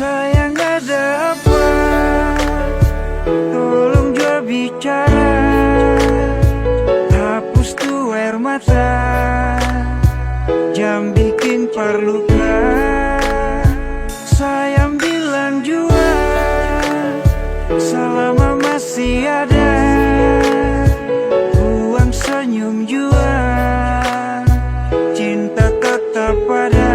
Sayang ada apa? Tolong jawab bicara. Hapus tuh air mata, jam bikin perluka. Sayang bilang jua, selama masih ada. Buang senyum jua, cinta tetap ada.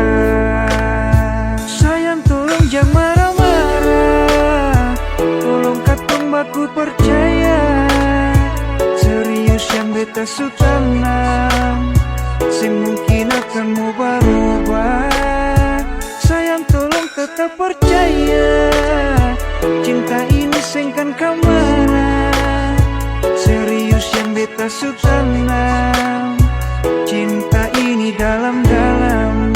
Sayang tolong jangan marah-marah, tolong katong baku percaya. Serius yang beta su tanam, semungkin akan mau berubah. Sayang tolong tetap percaya, cinta ini sengkan kemana. Serius yang beta su tanam, cinta ini dalam-dalam.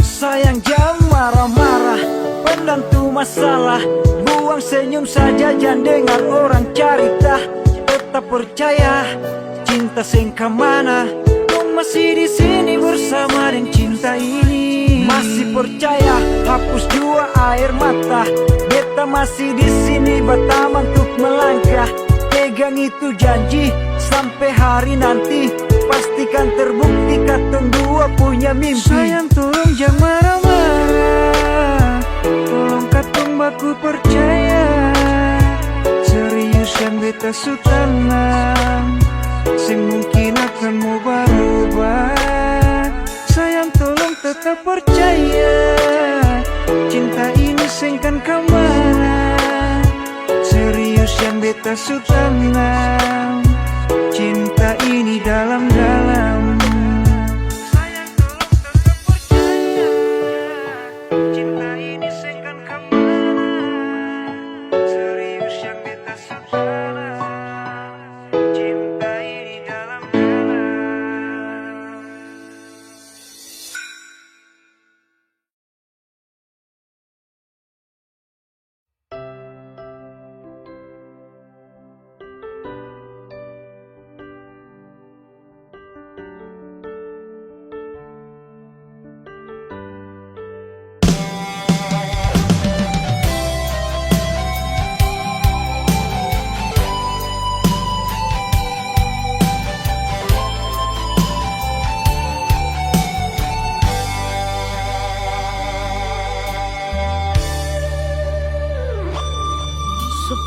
Sayang jangan marah-marah, pendam tuh masalah. Buang senyum saja, jangan dengar orang cerita. Tetap percaya, cinta sengka mana. Kau masih di sini bersama dengan cinta ini. Masih percaya, hapus jua air mata. Beta masih di sini bertaman untuk melangkah. Pegang itu janji, sampai hari nanti pastikan terbukti katong dua punya mimpi. Sayang tolong jangan marah-marah, tolong katong baku percaya. Serius yang beta su tanam, semungkin akan mau berubah. Sayang tolong tetap percaya, cinta ini sengkan kemana. Serius yang beta su tanam, cinta ini dalam-dalam. Sayang tolong tetap percaya, cinta ini sengkan kemana. Serius yang beta su tanam, cinta ini dalam-dalam.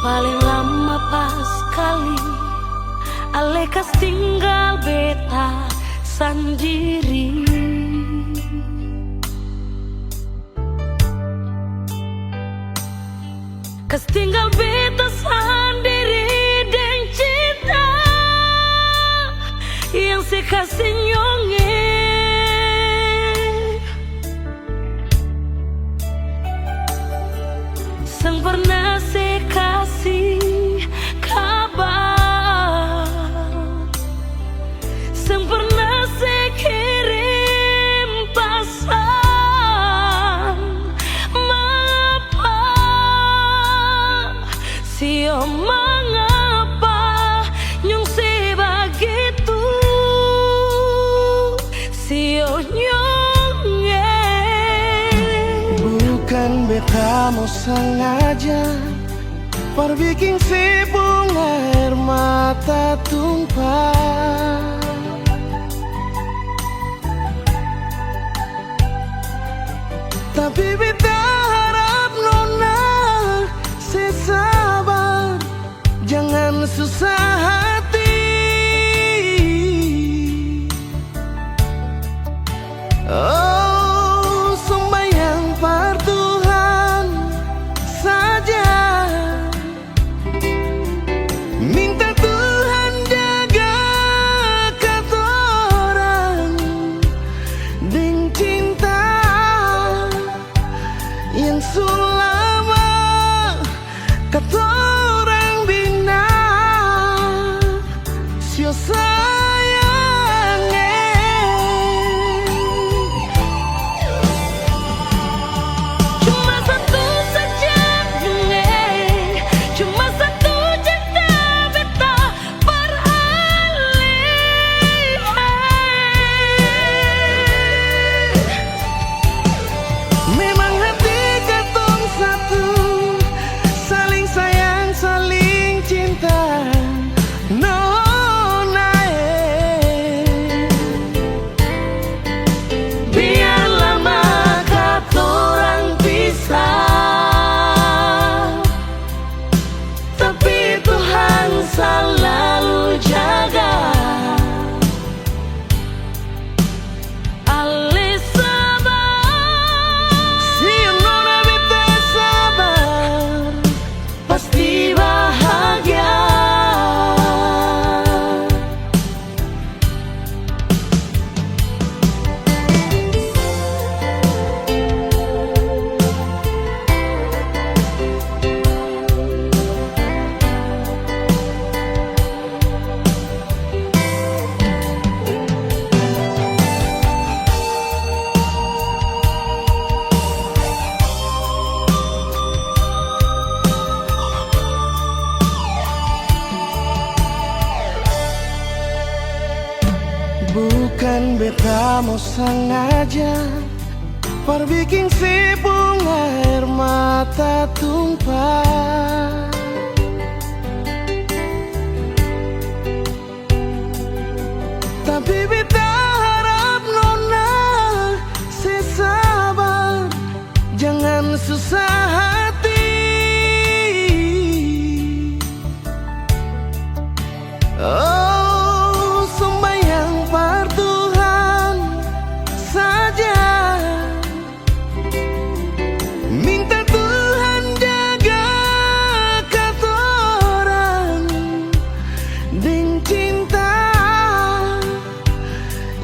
Paling lama pas kali Alekas tinggal beta sendiri. Kas tinggal beta sendiri dengan cinta yang sekasih nyonge. Sang pernah sekasih kabar, sang pernah sekirim pesan. Mengapa, sio mengapa nyong sebegitu, sio nyonge. Bukan beta mau sengaja perbikin si bunga air mata tumpah, tapi beta harap nona sesabar, jangan susah hati. Oh, sembayang par Tuhan saja, minta Tuhan jaga katorang dengan cinta yang selama katorang bina. Sio sayangnya Cuma satu saja bunga, cuma satu cinta beta beralih. memang hati katorang sengaja perbikin si bunga air mata tumpah. Tapi beta harap nona sesabar, jangan susah hati. Oh, sembahyang par Tuhan saja, minta Tuhan jaga katoran deng cinta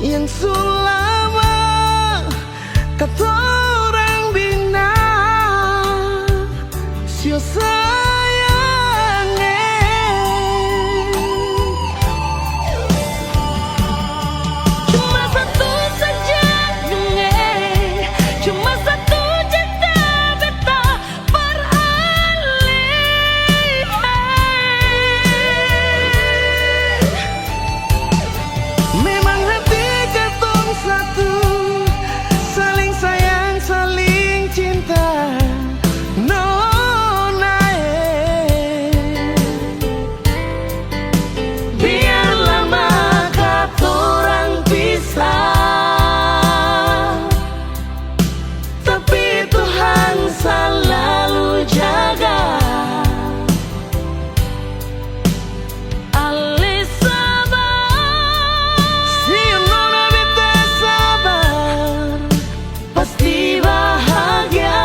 yang sulama katorang bina sio sayang. Cuma satu saja dongeng, cuma satu cerita beta beralih. Memang hati ketong satu, saling sayang, saling cinta. Nona, Biar lama katorang pisah, tapi Tuhan selalu jaga. Alis sabar, si nona beta sabar, pasti bahagia.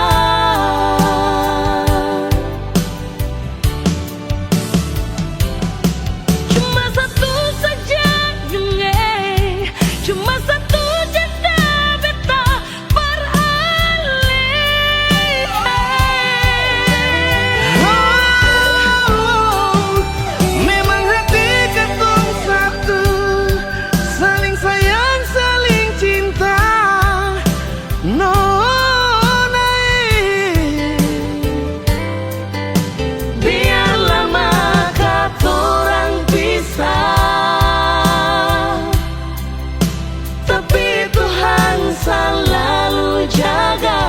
Cuma satu saja dongeng, cuma satu cerita beta beralih. oh, memang hati ketong satu, saling sayang, saling cinta. Nona, Biar lama katorang pisah, tapi Tuhan selalu jaga.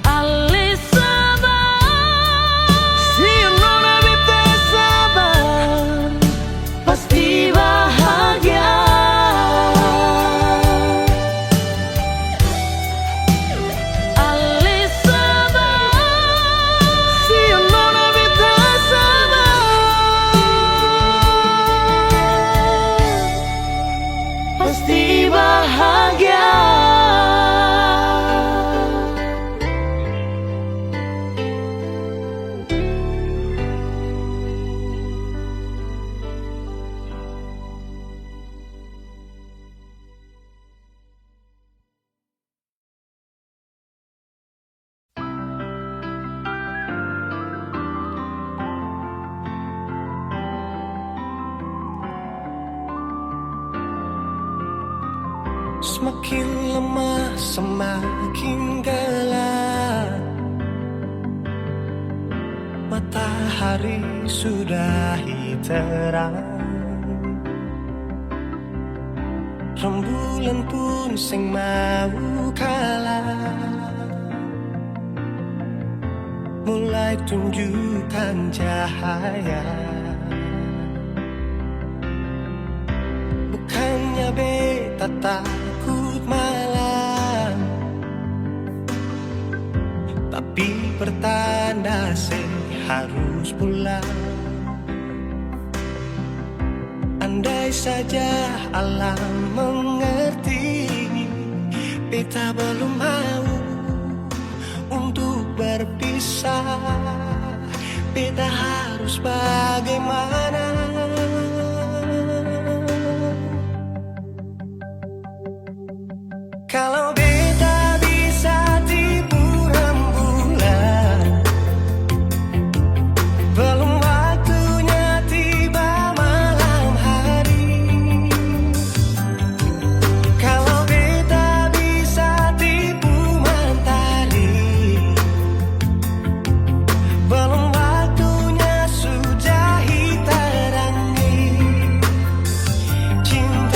Alis sabar, si nona beta sabar, pasti bahagia. Alis sabar, si nona beta sabar, pasti bahagia. semakin lemah semakin gelap, matahari sudahi terang, rembulan pun sing mau kalah, mulai tunjukkan cahaya. Bukannya beta takut malam, tapi pertanda saya harus pulang. Andai saja alam mengerti, beta belum mau untuk berpisah. Beta harus bagaimana? Kalau beta bisa tipu rembulan, belum waktunya tiba malam hari. Kalau beta bisa tipu mentari, belum waktunya sudah terangi. Cinta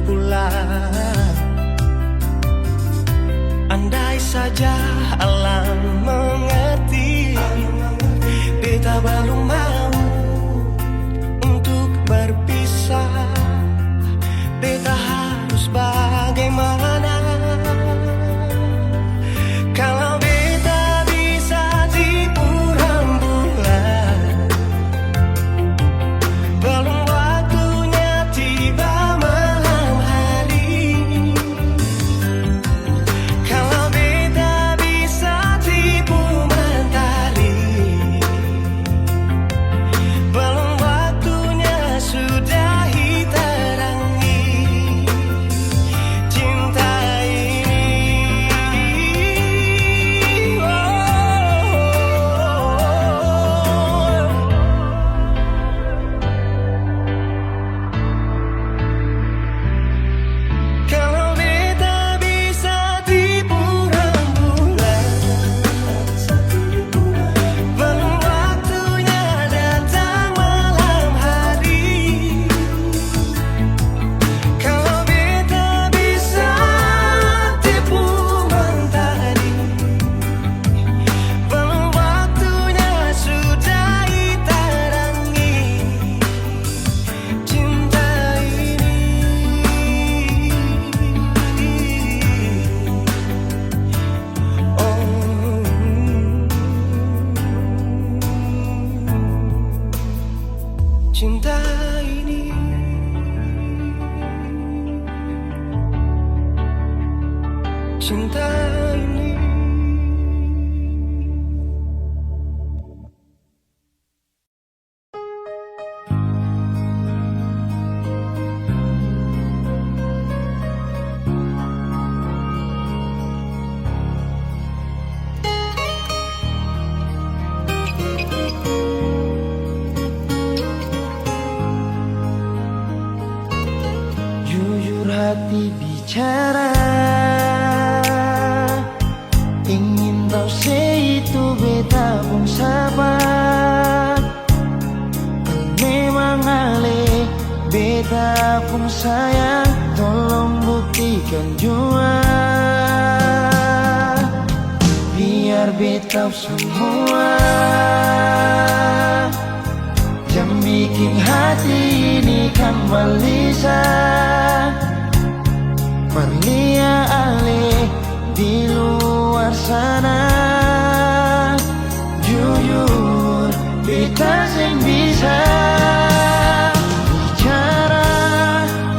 pulang. Andai saja alam mengerti, beta belum mau untuk berpisah. Beta harus bagaimana kalau beta bisa tipu rembulan? Belum waktunya tiba malam hari. Kalau beta bisa tipu mentari, belum waktunya sudahi terangi cinta ini. Kalau beta bisa tipu rembulan, belum waktunya datang malam hari. Kalau beta bisa tipu mentari, belum waktunya sudahi terangi cinta ini. Cinta ini, cinta ini. Jujur hati bicara, ingin tahu itu beta pun sabar. Memang ale beta pun sayang, tolong buktikan jua. Biar beta semua yang bikin hati ini kan balisa. Perlia ale di luar sana, jujur beta sing bisa bicara,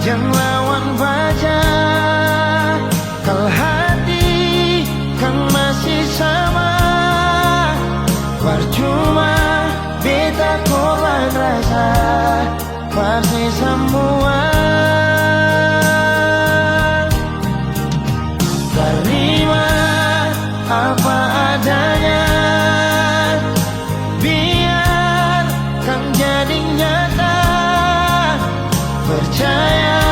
jangan lawan baca. Kalau hati kan masih sama, percuma beta korban rasa, pasti semua. Terima apa adanya, biar kan jadi nyata. Percaya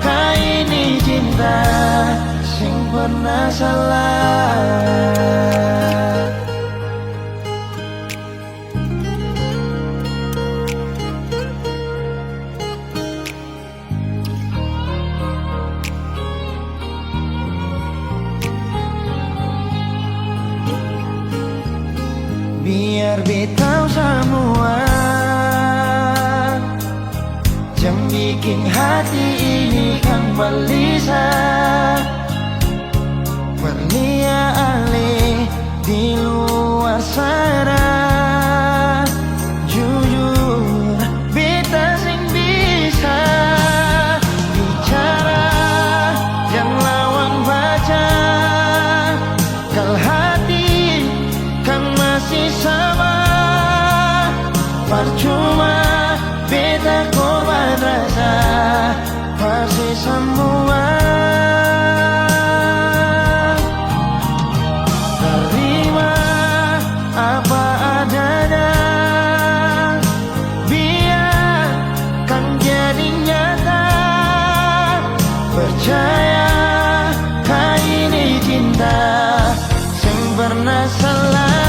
kau ini cinta sing pernah salah. Biar beta semua yang bikin hati ini kan balisa. Perlia ale di luar sana, jujur beta sing bisa bicara, jangan lawan baca. Kalau hati kan masih sama, percuma beta korban rasa, pasti semua. Terima apa adanya, biar kan jadi nyata. Percaya kau ini cinta sing pernah salah.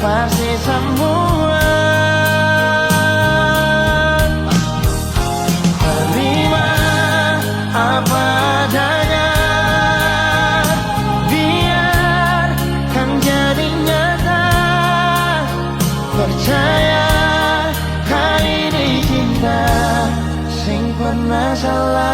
pasti semua. Terima apa adanya, biarkan jadi nyata. Percaya kali ini cinta sing pernah salah.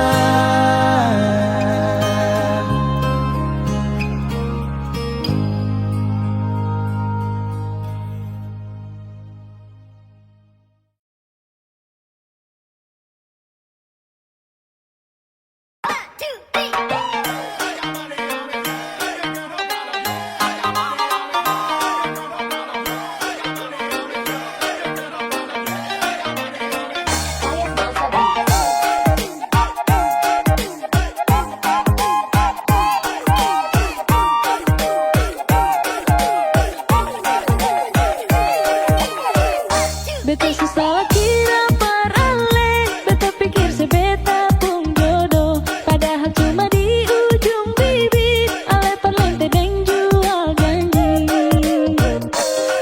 Beta susah kira parale, beta pikir sebeta pun jodoh, padahal cuma di ujung bibir, ale parlente deng jual janji.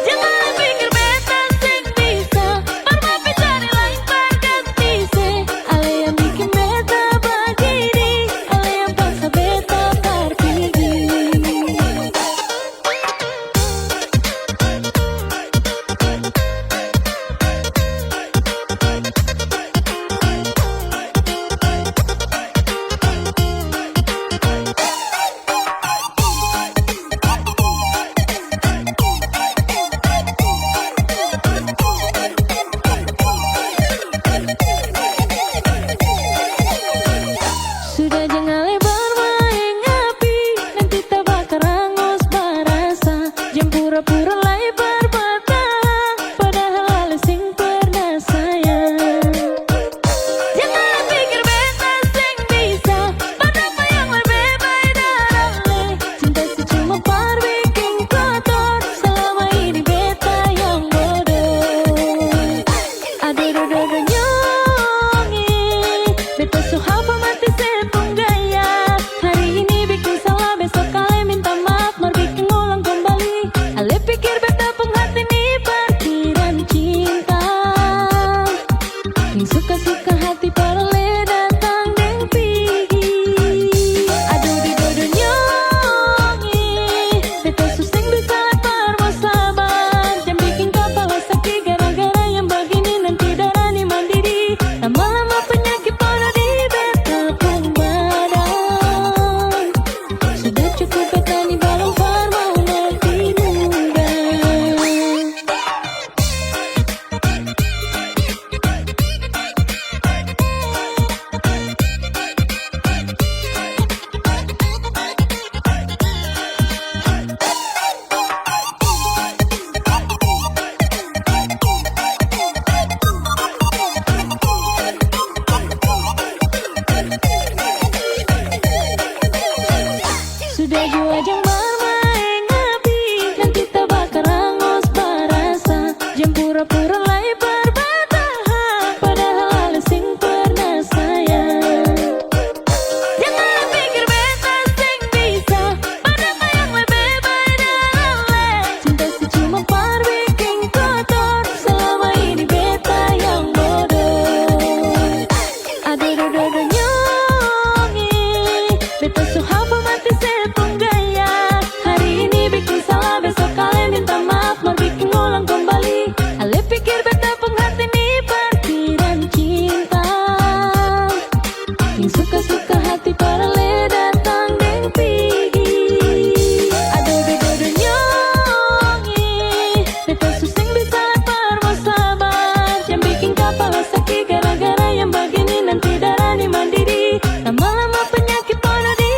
Jangan pikir beta sing bisa, parma cari lain perganti se, ale yang bikin beta begini, ale yang paksa beta pergi. Sudah jangan lebar main api, nanti tak bakal hangus barasa. Jangan pura-pura lebar bertahan, padahal ale sing pernah sayang. Jangan pikir beta sing bisa, padahal yang lebih baik darahnya. Cinta sih cuma par bikin kotor, selama ini beta yang bodoh. Aduh dodo nyongi, beta so hafal mati sepung gaya. Hari ini bikin salah, besok kalian minta maaf, mar bikin ulang kembali. Ale pikir beta pun hati nih parkiran cinta, yang suka-suka hati parale datang deng pigi. Aduh di dodo nyongi, beta suseng bisa lepar mau sabar. Jangan bikin kepala sakit gara-gara yang begini, nanti darah nih mandiri. Lama-lama penyakit pada di beta pun badan. Sudah cukup beta nih balong par mau mati muda. Sudah jua jang bermain api, nanti tak bakal hangus barasa. Jangan pura-pura lebar bertahan, padahal ale sing pernah sayang. Jangan pikir beta sing bisa, padahal yang lebih baik darahnya. Cinta sih cuma par bikin kotor, selama ini beta yang bodoh. Aduh dodo nyongi, beta so hafal mati sepung gaya. Hari ini bikin salah, besok kalian minta maaf, mar bikin ulang kembali. Ale pikir beta pun hati nih parkiran cinta, yang suka-suka hati parale datang deng pigi. Aduh dodo nyongi, beta suseng bisa lepar mau sabar. Jangan bikin kepala sakit gara-gara yang begini, nanti darah nih mandiri. Lama-lama penyakit pada di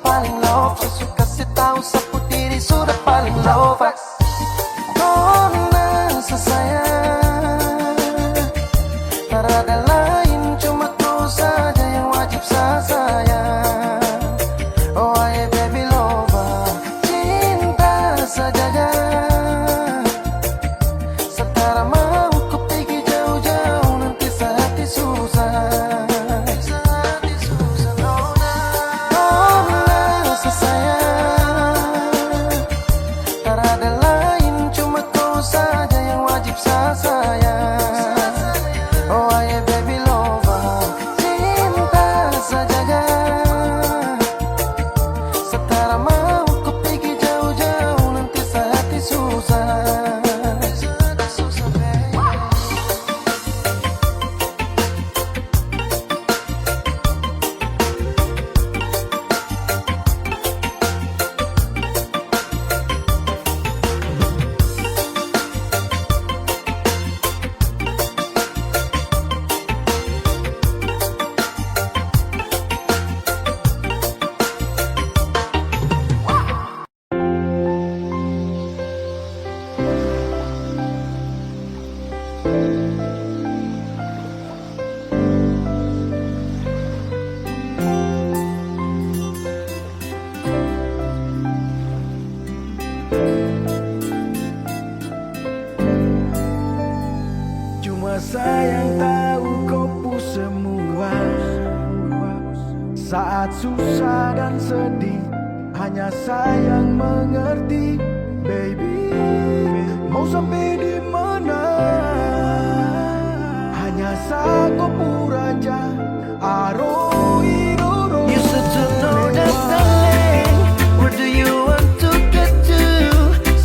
paling love. Susu kasih tahu sapu diri sudah paling love. Karena sayang, tak ada lain, cuma kau saja yang wajib saya sayang. Oh aye baby lover, cinta saja. Sekarang mau ku pergi jauh-jauh, nanti sehati susah. Karena sayang, tak ada lain, cuma kau saja yang wajib saya sayang. Oh aye baby lover, cinta saja. Sekarang mau ku pergi jauh-jauh, nanti sehati susah. Cuma sayang tahu kau pun semua. Saat susah dan sedih, hanya sayang mengerti. Baby, mau sampai di mana? Hanya kau puraja. Aro iroro. You said to know that darling, where do you want to get to?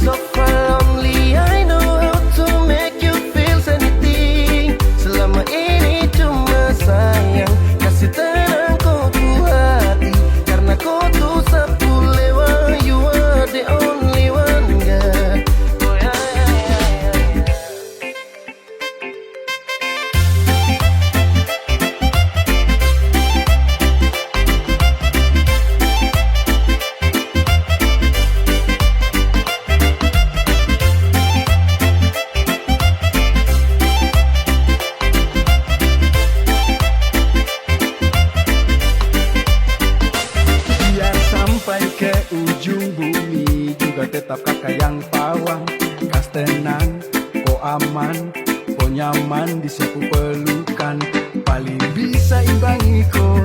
So far lonely, I know how to make you feel anything. Selama ini cuma sayang, kasih tenang kau tuh hati. Karena kau tuh sapu lewat, you are the only one, girl. Oh yeah, yeah, yeah, yeah. Biar sampai ke ujung bumi juga tetap kakak yang pawang. Kas tenang, kau aman, kau nyaman di sepu pelukan. Paling bisa imbangi kau,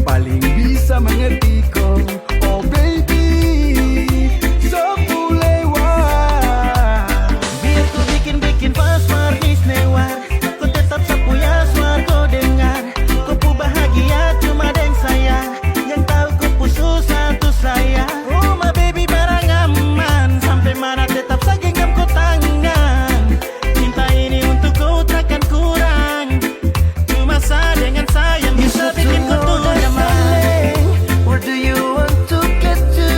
paling bisa mengerti kau. Oh baby, sapu lewat. Biar ku bikin pas manis newar, ku tetap sapu ya suar kau dengar. Ku pu bahagia cuma deng saya, yang tahu ku pu susah tuh saya. Oh my baby barang aman, sampai mana tetap saja genggam kau tangan. Cinta ini untuk kau takkan kurang, cuma saya dengan sayang bisa bikin kau tuh nyaman. Where do you want to get to?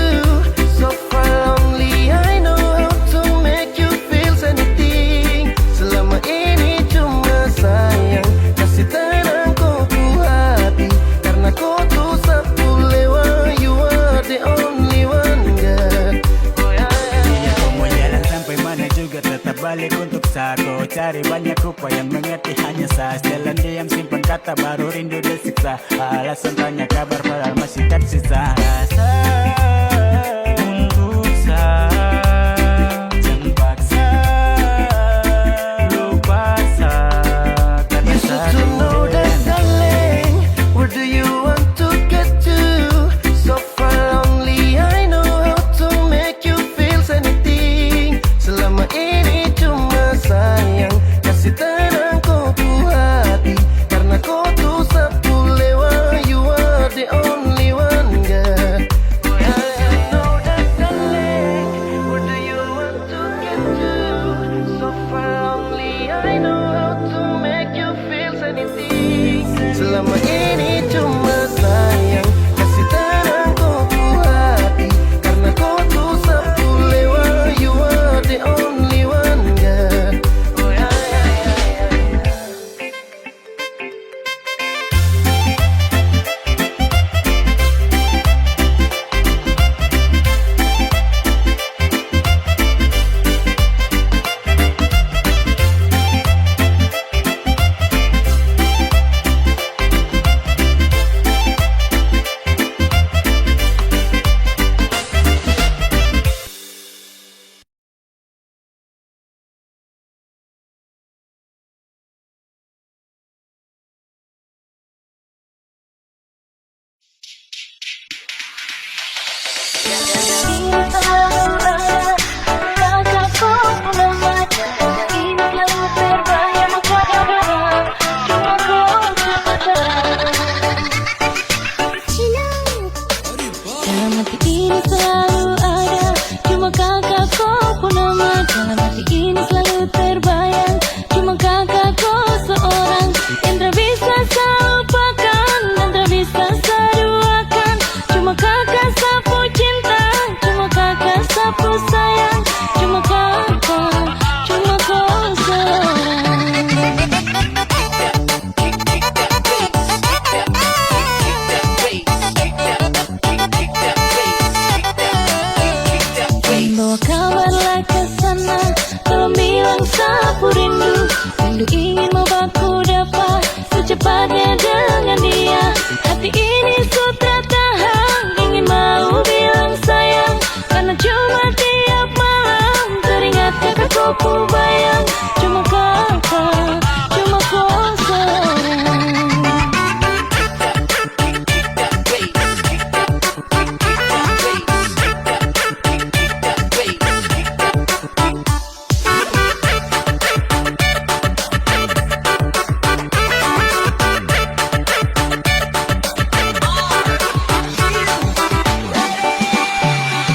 So far lonely, I know how to make you feel anything. Selama ini cuma sayang, kasih tenang kau tuh hati. Karena kau tuh sapu lewat, you are the only one, girl. Oh yeah, yeah, yeah. Kau mau jalan sampai mana juga tetap balik untuk satu. Cari banyak rupa yang mengerti hanya sah. Setelan diam simpan kata baru rindu disiksa. Alasan tanya kabar padahal masih tersisa rasa untuk sah. Jangan paksa lupa sah. You should to know that darling, where do you want to get to? So far lonely, I know how to make you feel anything. Selama ini cuma sayang, kasih tenang kau tuh hati. Karena kau tuh sapu lewat, you are the only one, girl. Ini selalu ada kataku pulang mata. Ini selalu terbayang kadang-kadang. Cuma kau sepadan. Dalam hati ini selalu ada cuma kakakku pulang mata. Dalam hati ini selalu terbayang cuma kakakku seorang yang tak bisa saya lupakan dan tak bisa saya duakan. Cuma kakak sapu cinta, cuma kakak sapu sayang, cuma kakak, cuma kau seorang. Bawa kabarlah ke sana, tolong bilang sapu rindu. Rindu ingin membaku dapat secepatnya dengan dia. Hati ini sudah tahan, ingin mau bilang sayang. Karena cuma tiap malam teringat kakakku ku bayang. Cuma kakak, cuma kau seorang.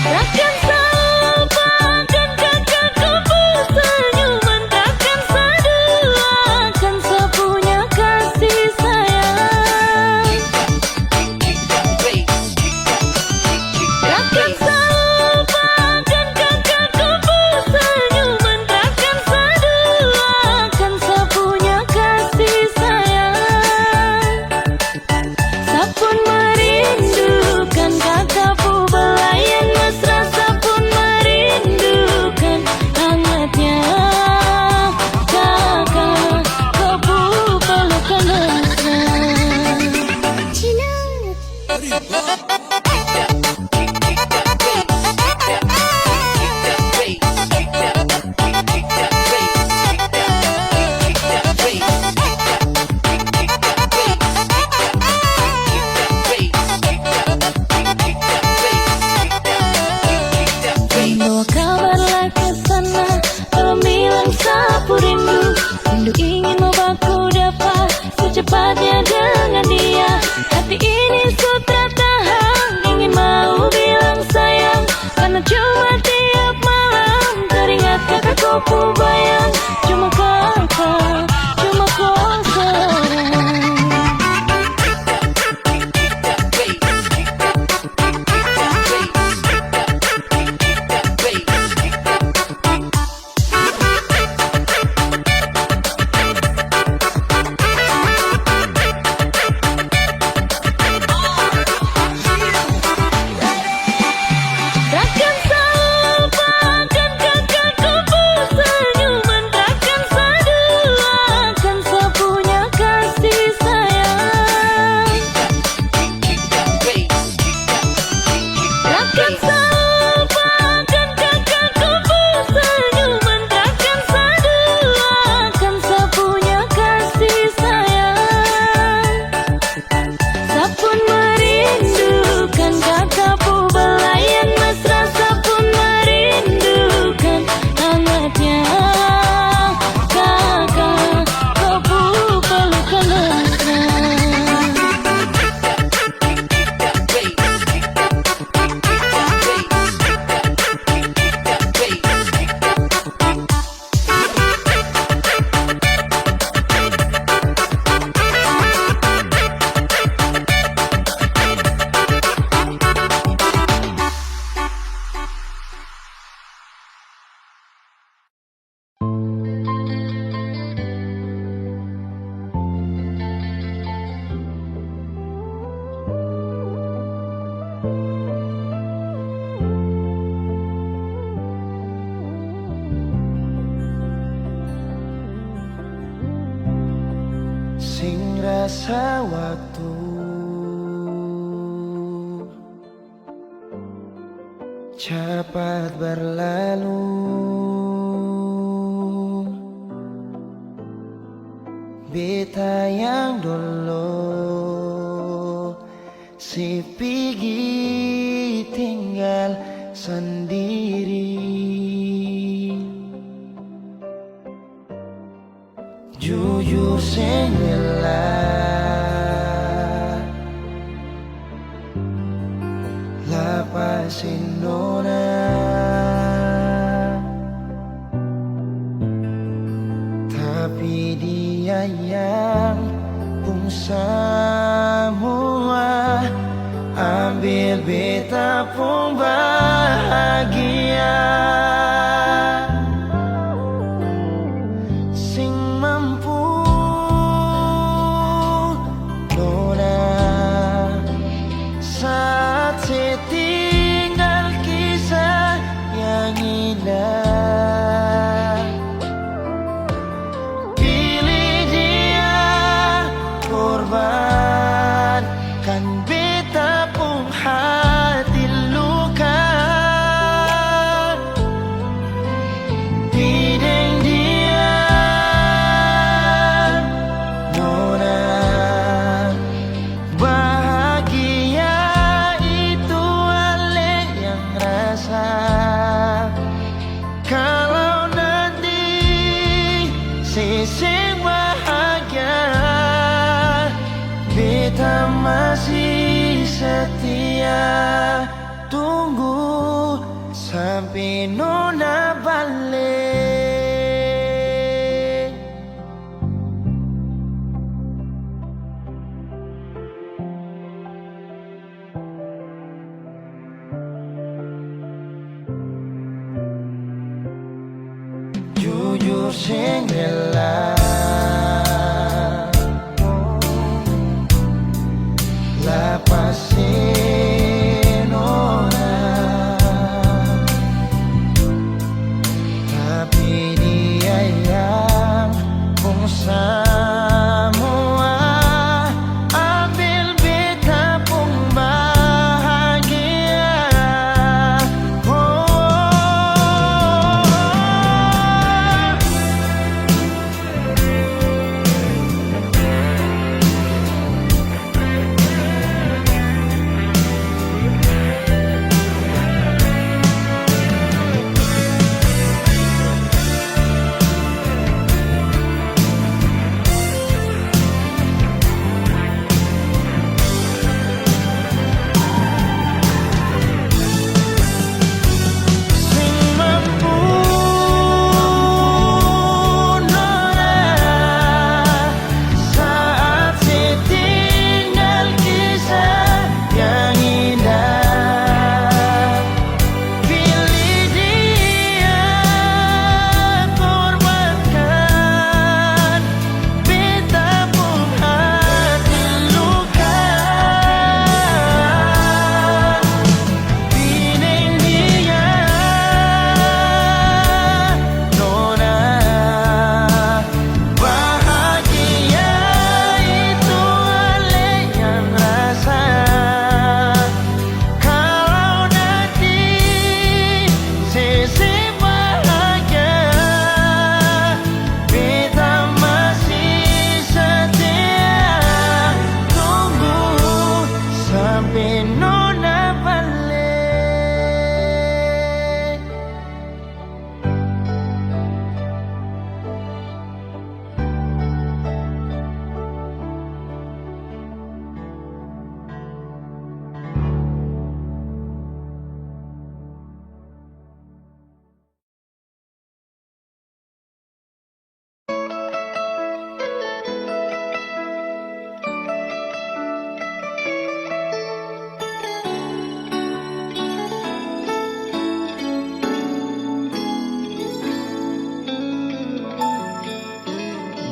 Takkan sapakan kakakku senyuman, takkan saduakan sapunya kasih sayang. Takkan sapakan kakakku senyuman, takkan saduakan sapunya kasih sayang. Sapun merindukan kakakku belayan mesra, sapun merindukan hangatnya kakak kau pelukan mesra. Bawa kabarlah ke sana, tolong bilang sapu rindu. Rindu ingin membaku dapat secepatnya dengan dia. Hati ini sudah tahan, ingin mau bilang sayang. Karena cuma tiap malam teringat kakakku ku bayang. Cuma kakak, cuma kau seorang. Takkan sapakan kakakku senyuman, takkan saduakan sapunya kasih sayang. Takkan sapakan kakakku senyuman, takkan saduakan sapunya kasih sayang. Sapun merindukan kakakku belayan mesra, sapun merindukan hangatnya kakak kau pelukan mesra. Sing rasa waktu cepat berlalu, beta yang dulu si pergi tinggal. tinggal sendiri. Jujur sendela lapasin nona, tapi dia yang pun semua ambil beta pun bahagia. Sing mampu nona saat setinggal kisah yang indah. Pilih dia korbankan beta pun hati luka. Bideng dia nona bahagia itu ale yang rasa. Kalau nanti seseng bahagia beta masih setia. Tunggu sampai nona balik. Jujur sing rela lapasin orang, tapi dia yang pun semua ambil beta pun bahagia.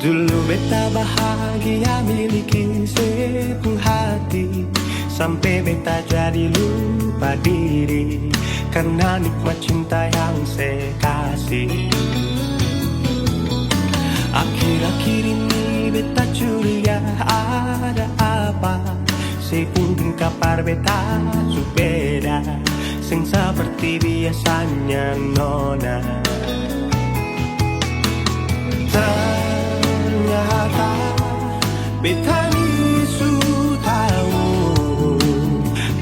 Dulu beta bahagia miliki sepenuh hati, sampai beta jadi lupa diri karena nikmat cinta yang saya kasih. Akhir-akhir ini beta curiga ada apa, sepungkin kapar beta su beda, sing seperti biasanya nona. Ternyata beta ni su tahu,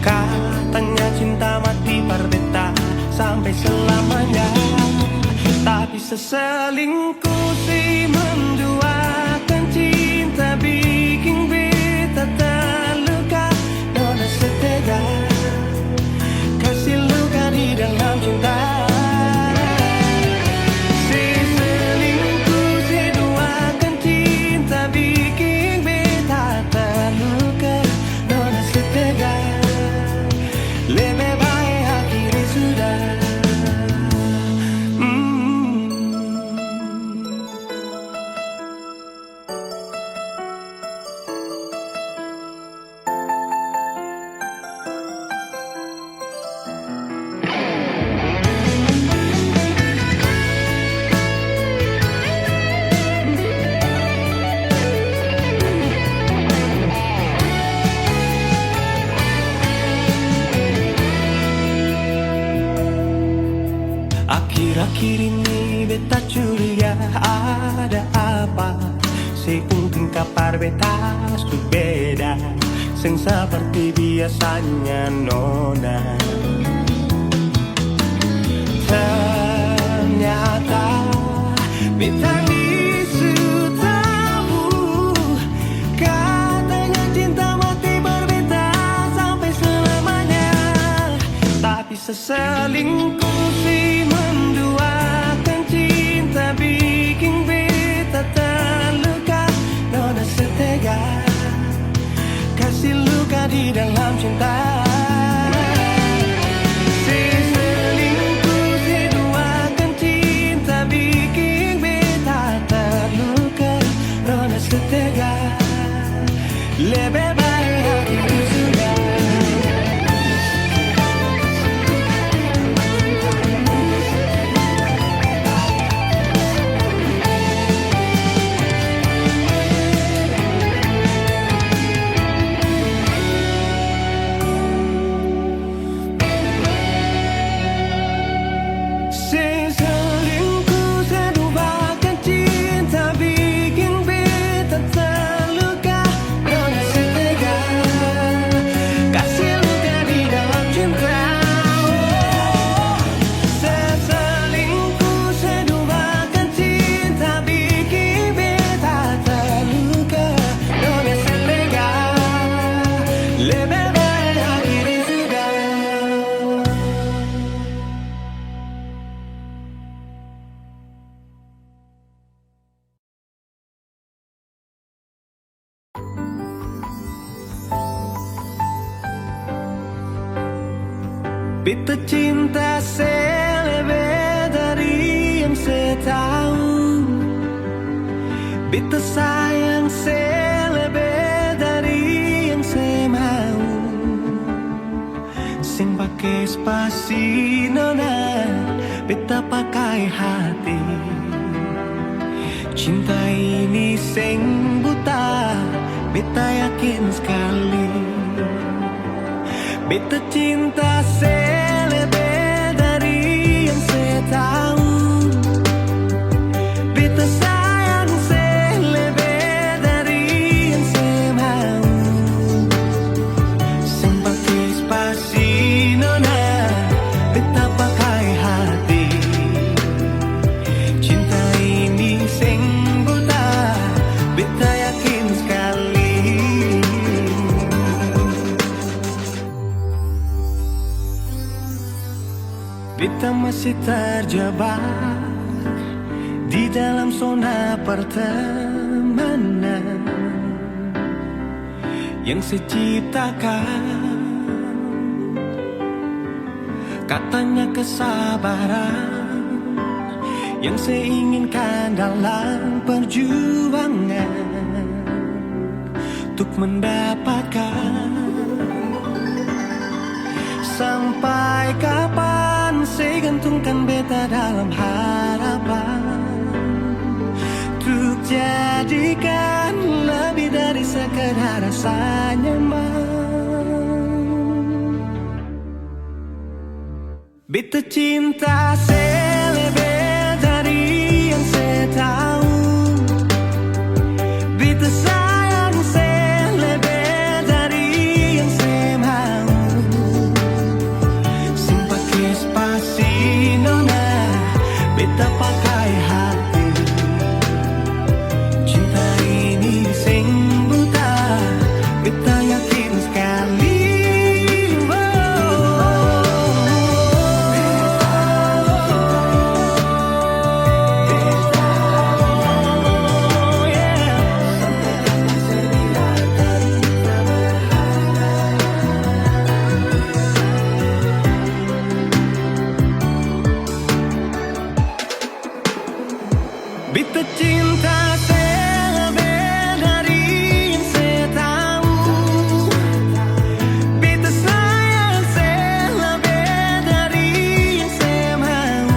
katanya cinta mati sampai selamanya. Tapi seselingkuh si menduakan cinta bikin beta terluka. Nona setega kasih luka di dalam cinta. Si selingkuh si duakan cinta bikin beta terluka. Nona setega lebih baik akhiri sudah. Akhir-akhir ini beta curiga ada apa. Sepunting kapar beta su beda, seng seperti biasanya nona. Ternyata beta isu tahu, katanya cinta mati berbeda sampai selamanya. Tapi seselingkuh si menduakan cinta bikin beta terluka. Nona setega kasih luka di dalam cinta. Si selingkuh si duakan cinta bikin beta terluka. Nona setega lebih baik akhiri sudah. Beta cinta selebih dari yang saya tahu. Beta sayang selebih dari yang saya mau. Sing pakai spasi nona, beta pakai hati. Cinta ini sing buta, beta yakin sekali. Beta cinta selebih dari yang saya tahu. Beta sayang selebih dari yang saya mau. Sing pakai spasi nona, beta pakai hati. Cinta ini sing buta, beta yakin sekali. Beta masih terjebak di dalam zona pertemanan yang saya ciptakan. Katanya kesabaran yang saya inginkan dalam perjuangan untuk mendapatkan. Sampai kapan saya gantungkan beta dalam harapan untuk jadikan lebih dari sekedar rasa nyaman. Beta cinta selebih dari yang saya tahu. Beta sayang selebih dari yang saya mau. Sing pakai spasi pasti nona beta pakai hati. Cinta ini sing buta, beta yakin sekali. Beta cinta selebih dari yang saya tahu. Beta sayang selebih dari yang saya mau.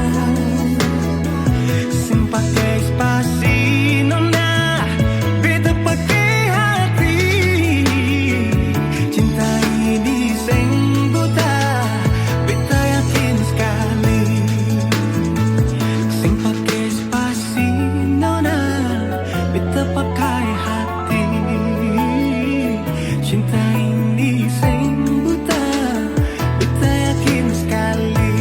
Sing pakai spasi nona, beta pakai hati. Cinta ini sing buta, beta yakin sekali. Sing pakai spasi nona, beta pakai hati. Cinta ini sing buta, beta yakin sekali.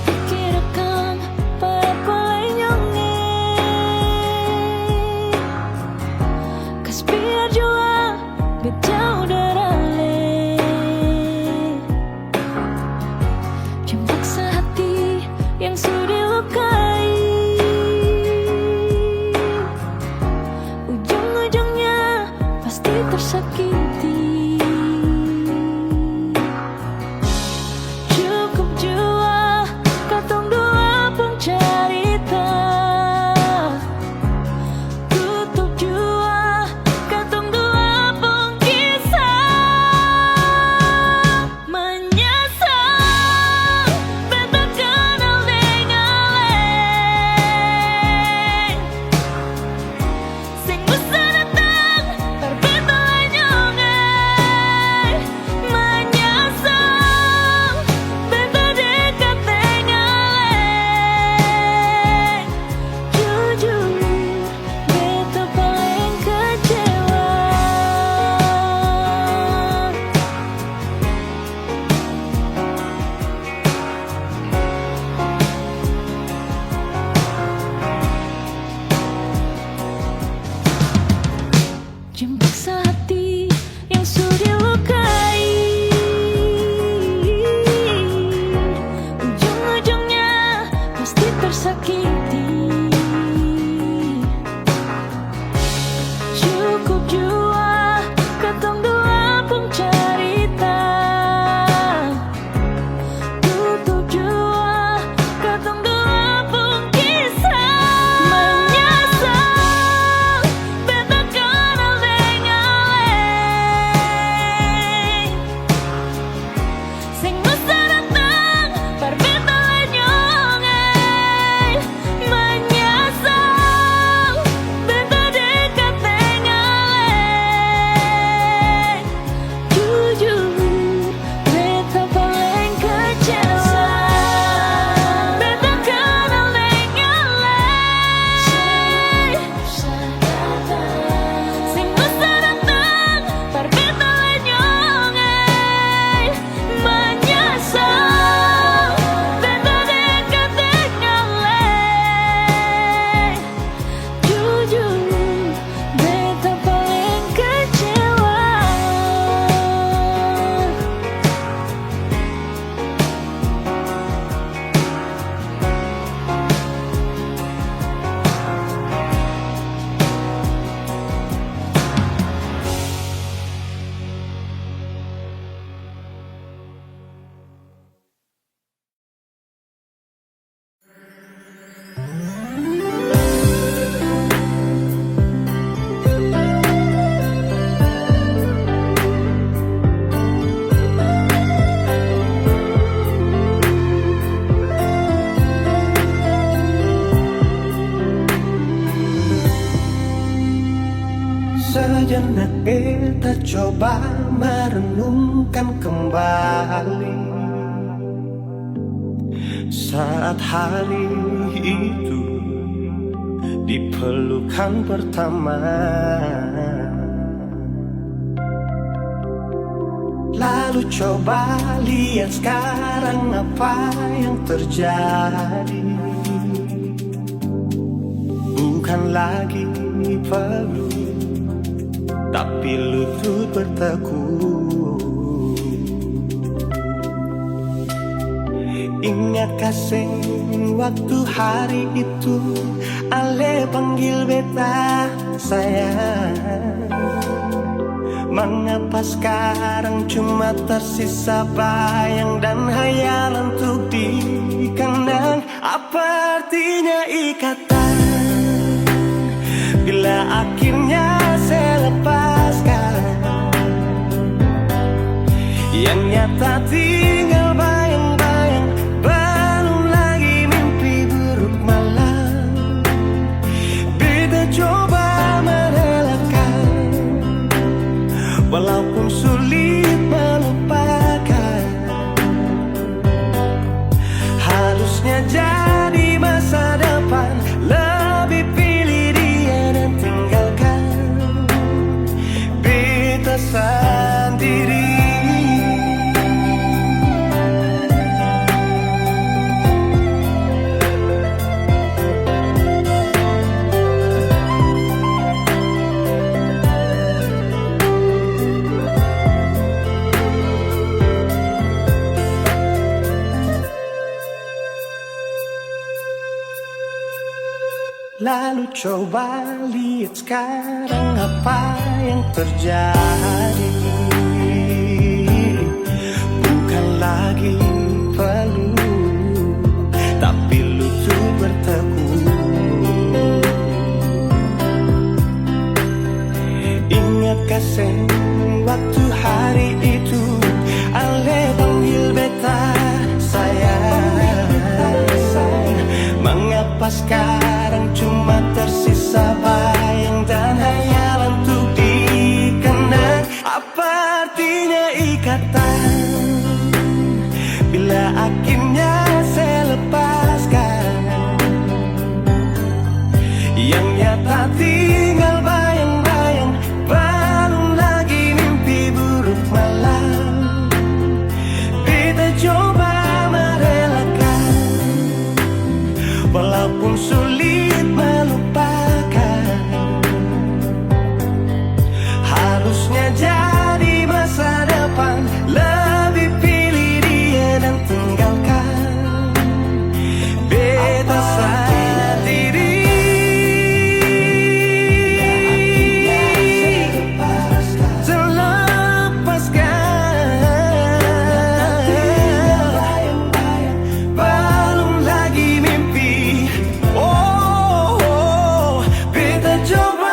Pikirkan perkolenyonge Kas biar jua Bejauh darale Jangan paksa hati yang sudah dilukai. Ujung-ujungnya pasti tersakiti. Cukup jua katong dua pun cerita. Tutup jua katong dua pun kisah. Menyesal beta kenal dengan leng. Sing bisa datang berbeda nyonge. Menyesal beta dekat dengan leng. Jujur beta paling kecewa. Jangan paksa hati yang sudah dilukai. Ujung-ujungnya pasti tersakiti. Cukup jua katong dua pun cerita. Tutup jua katong dua pun kisah. Menyesal beta kenal dengan Sejenak beta coba merenungkan kembali saat hari itu di pelukan pertama. Lalu coba lihat sekarang apa yang terjadi. Bukan lagi peluk, tapi lutut bertekuk. Ingat kasih waktu hari itu Ale panggil beta sayang. Mengapa sekarang cuma tersisa bayang dan hayalan untuk dikenang? Apa artinya ikatan bila akhirnya saya lepaskan? Yang nyata tinggal bayang-bayang, belum lagi mimpi buruk malam. Beta coba merelakan, walaupun sulit melupakan. Harusnya jadi masa depan, lebih pilih dia dan tinggalkan beta sendiri. Lalu coba lihat sekarang apa yang terjadi. Bukan lagi peluk, tapi lutut bertekuk. Ingat kasih waktu hari itu Ale panggil beta sayang. Mengapa sekarang cuma tersisa bayang dan hayalan untuk dikenang? Apa artinya ikatan bila akhirnya saya lepaskan? Yang nyata tinggal bayang-bayang, belum lagi mimpi buruk malam. Beta coba merelakan, walaupun sulit melupakan. Harusnya jadi masa depan, lebih pilih dia dan tinggalkan beta sendiri. Belum lagi mimpi. Beta coba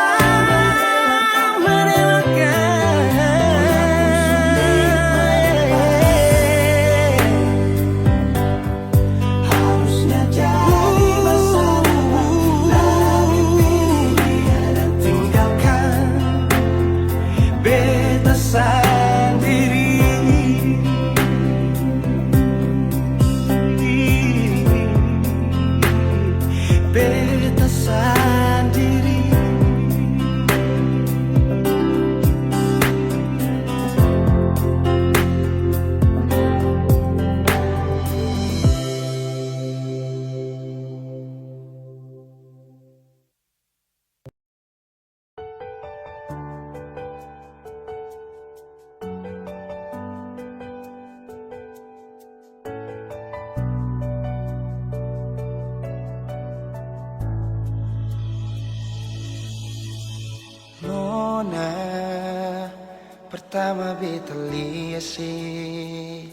pertama beta lihat sih,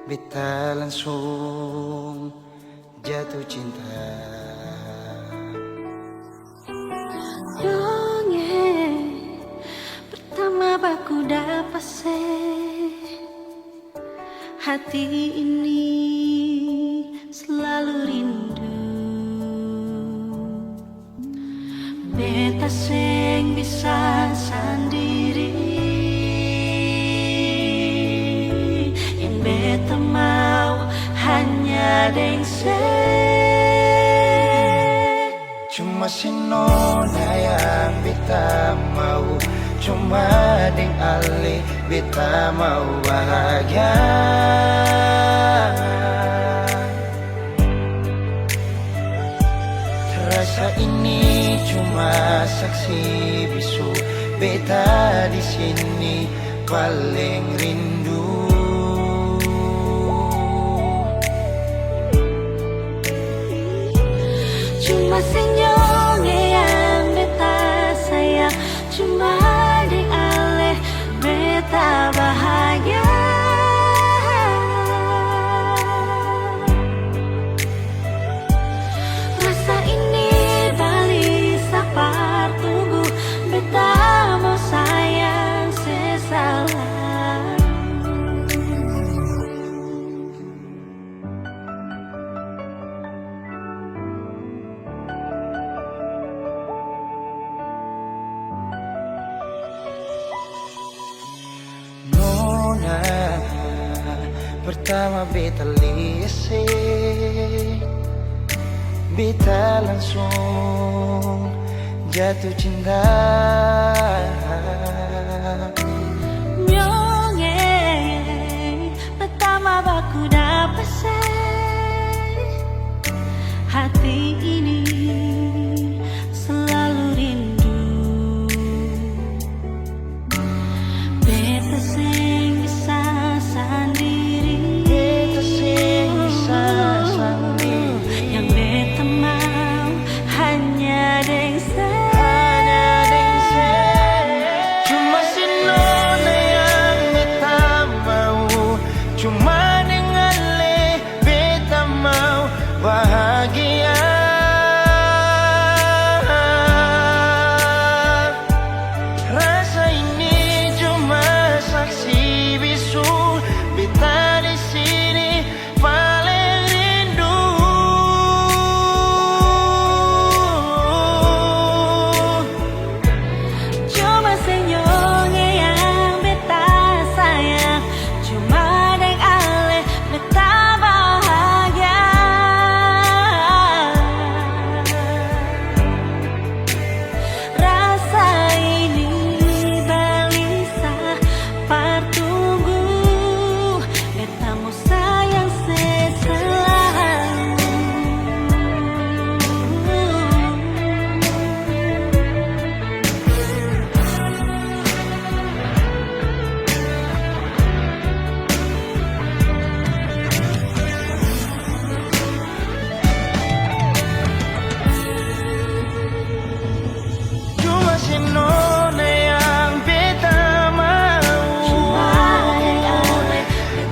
beta langsung jatuh cinta. Dongeng pertama baku dapat hati ini selalu rindu. Beta sing bisa deng se. Cuma si nona yang beta mau, cuma deng ale beta mau bahagia. Rasa ini cuma saksi bisu, beta di sini paling rindu. Cuma senyumnya yang beta sayang, cuma deng ale beta bahagia. Rasa ini balik sapar tunggu, beta mau sayang sesalah. Nona, pertama beta lihat, beta langsung jatuh cinta. Myonge pertama baku dapat hati ini selalu rindu. Beta sing bisa sendiri, Beta sing bisa sendiri, yang beta mau hanya deng hanya deng se. Cuma si nona yang beta mau, cuma dengan le beta mau bahagia. Rasa ini cuma saksi bisu, beta di sini paling rindu. cuma senyumnya yang beta sayang, cuma deng ale beta bahagia. Rasa ini balisa partunggu, beta mau sayang seselalu. Cuma si nona yang beta mau, Cuma deng ale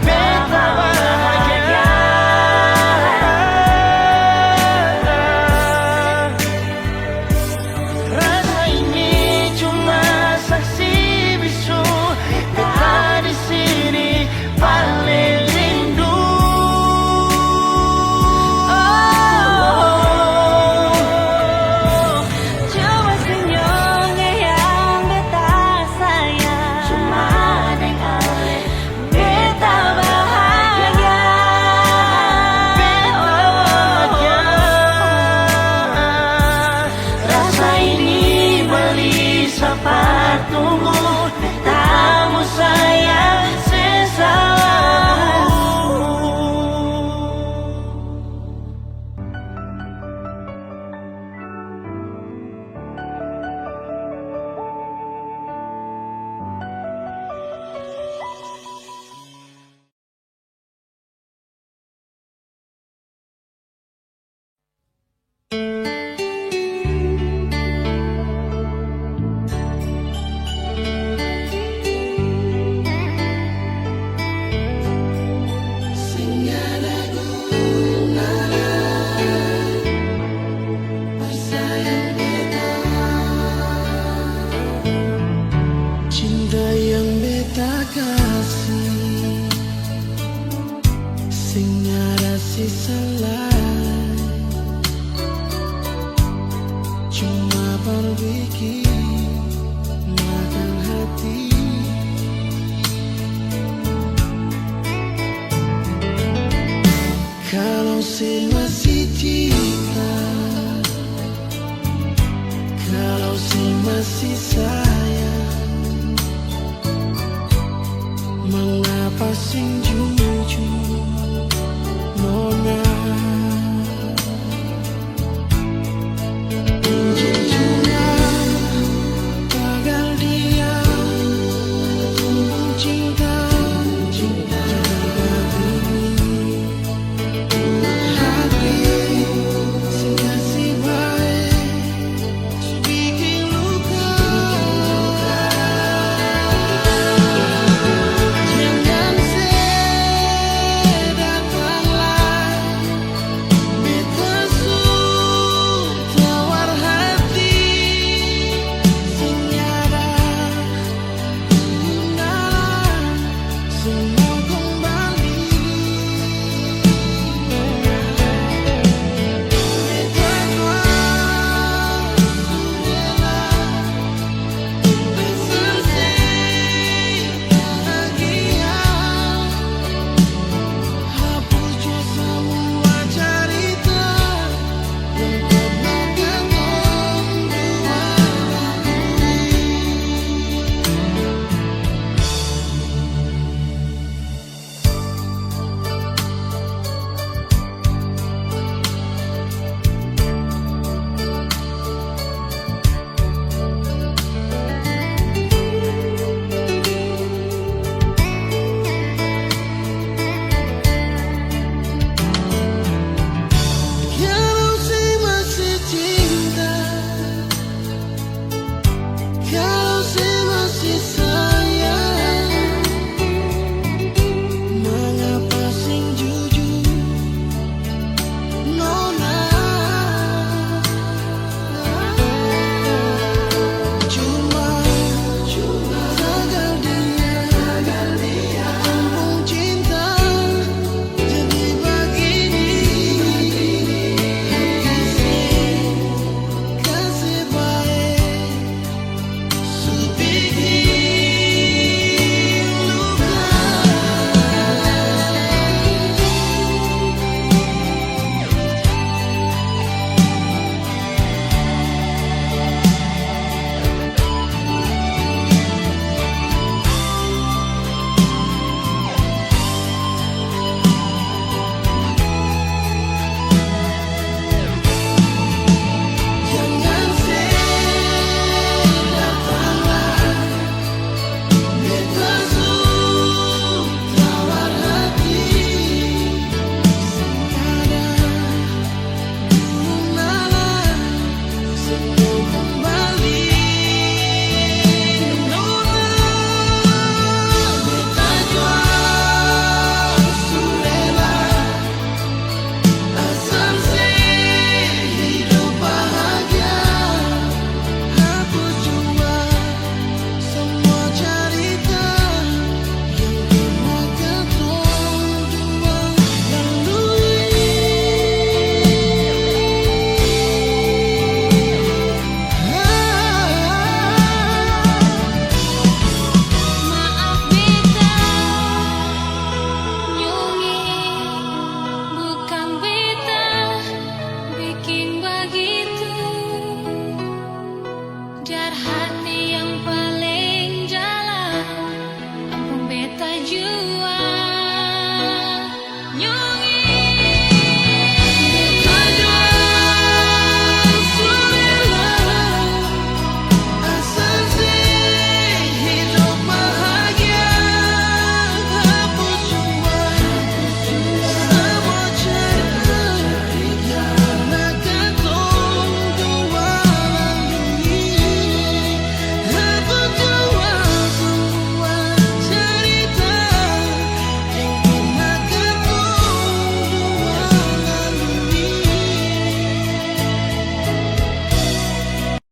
beta bahagia. Rasa ini cuma saksi bisu, beta di sini paling rindu. Cuma senyumnya yang beta sayang, cuma deng ale beta bahagia. Rasa ini balisa partunggu, beta mau sayang sesalamu. Cinta yang beta kasih, sing ada sisa lain, cuma berbikin makan hati. Kalau senja